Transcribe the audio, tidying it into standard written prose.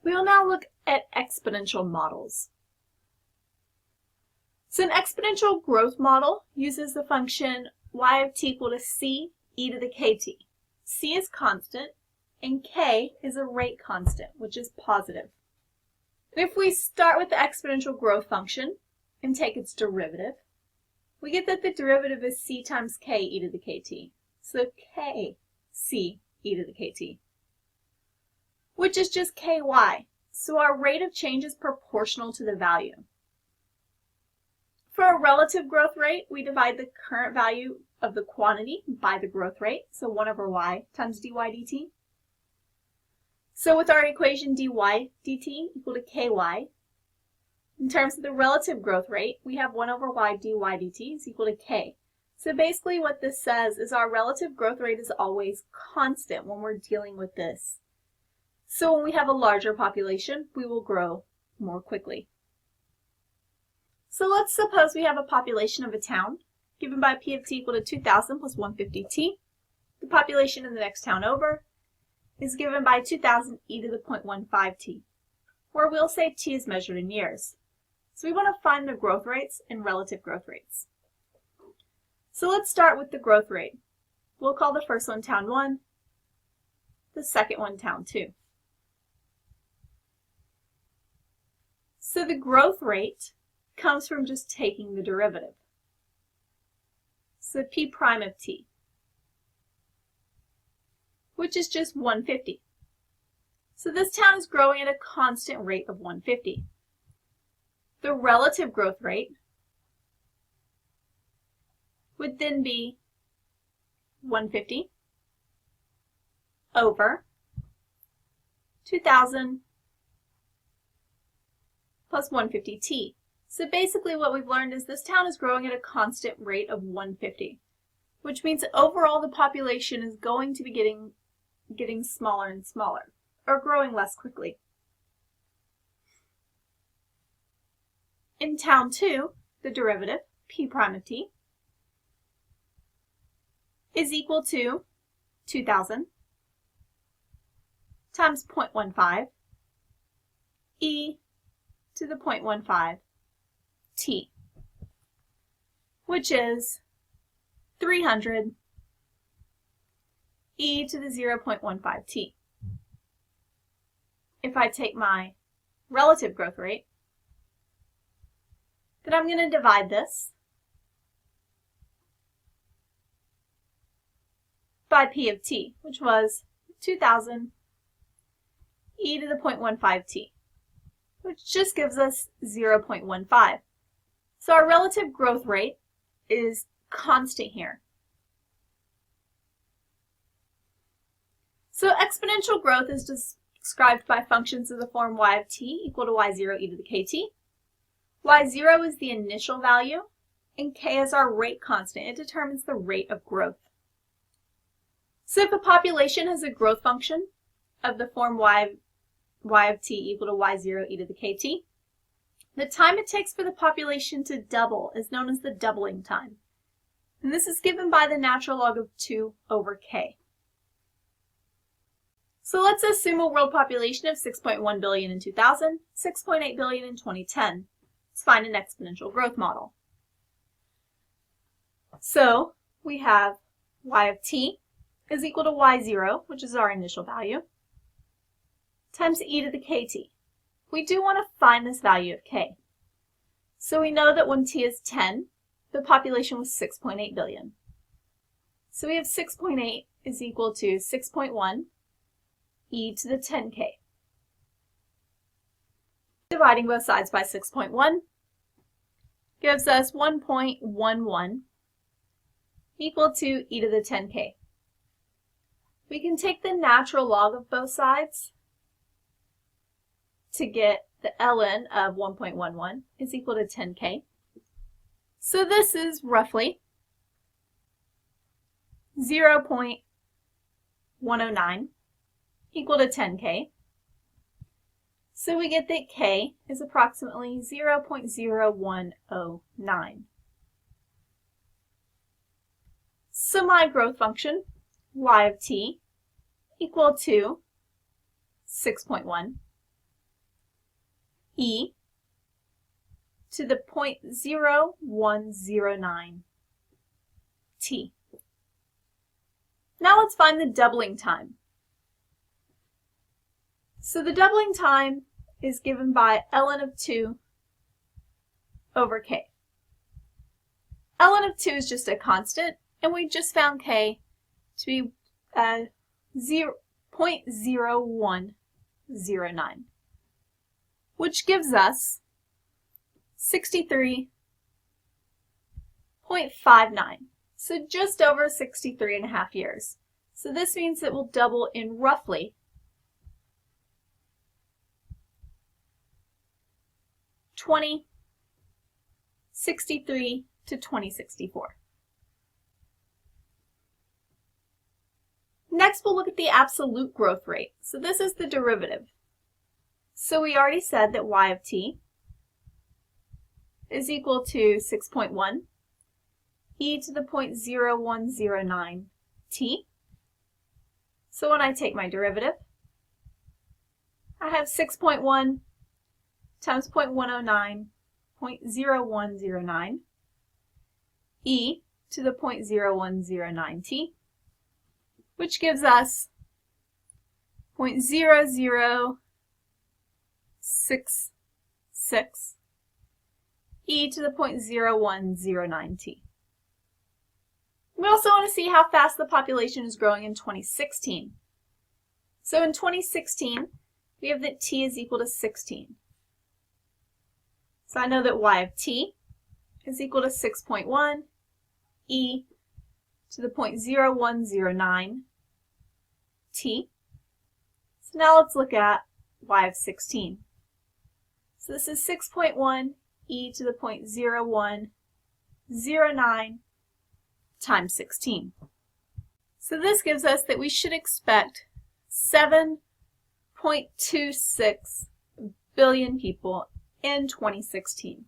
We will now look at exponential models. So an exponential growth model uses the function y of t equal to c e to the kt. C is constant and k is a rate constant, which is positive. And if we start with the exponential growth function and take its derivative, we get that the derivative is c times k e to the kt. So k c e to the kt, which is just ky. So our rate of change is proportional to the value. For a relative growth rate, we divide the current value of the quantity by the growth rate, so 1 over y times dy dt. So with our equation dy dt equal to ky, in terms of the relative growth rate, we have 1 over y dy dt is equal to k. So basically what this says is our relative growth rate is always constant when we're dealing with this. So when we have a larger population, we will grow more quickly. So let's suppose we have a population of a town given by p of t equal to 2,000 plus 150t. The population in the next town over is given by 2,000 e to the 0.15t, where we'll say t is measured in years. So we want to find the growth rates and relative growth rates. So let's start with the growth rate. We'll call the first one town 1, the second one town 2. So the growth rate comes from just taking the derivative. So p prime of t, which is just 150. So this town is growing at a constant rate of 150. The relative growth rate would then be 150 over 2,000 plus 150t. So basically what we've learned is this town is growing at a constant rate of 150, which means that overall the population is going to be getting smaller and smaller, or growing less quickly. In town 2, the derivative, p prime of t, is equal to 2,000 times 0.15 e to the 0.15 t, which is 300 e to the 0.15 t. If I take my relative growth rate, then I'm going to divide this by p of t, which was 2,000 e to the 0.15 t, which just gives us 0.15. So our relative growth rate is constant here. So exponential growth is described by functions of the form y of t equal to y0 e to the kt. y0 is the initial value, and k is our rate constant. It determines the rate of growth. So if a population has a growth function of the form y of t equal to y0 e to the kt, the time it takes for the population to double is known as the doubling time. And this is given by the natural log of 2 over k. So let's assume a world population of 6.1 billion in 2000, 6.8 billion in 2010. Let's find an exponential growth model. So we have y of t is equal to y0, which is our initial value, times e to the kt. We do want to find this value of k. So we know that when t is 10, the population was 6.8 billion. So we have 6.8 is equal to 6.1 e to the 10k. Dividing both sides by 6.1 gives us 1.11 equal to e to the 10k. We can take the natural log of both sides to get the ln of 1.11 is equal to 10k. So this is roughly 0.109 equal to 10k. So we get that k is approximately 0.0109. So my growth function, y of t, equal to 6.1 e to the 0.0109 t. Now let's find the doubling time. So the doubling time is given by ln of 2 over k. ln of 2 is just a constant, and we just found k to be 0.0109, which gives us 63.59. So just over 63.5 years. So this means it will double in roughly 2063 to 2064. Next, we'll look at the absolute growth rate. So this is the derivative. So we already said that y of t is equal to 6.1 e to the 0.0109 t. So when I take my derivative, I have 6.1 times 0.109 e to the 0.0109 t, which gives us 0.0066 e to the 0.0109 t. We also want to see how fast the population is growing in 2016. So in 2016, we have that t is equal to 16. So I know that y of t is equal to 6.1 e to the 0.0109 t. So now let's look at y of 16. So this is 6.1 e to the 0.0109 times 16. So this gives us that we should expect 7.26 billion people in 2016.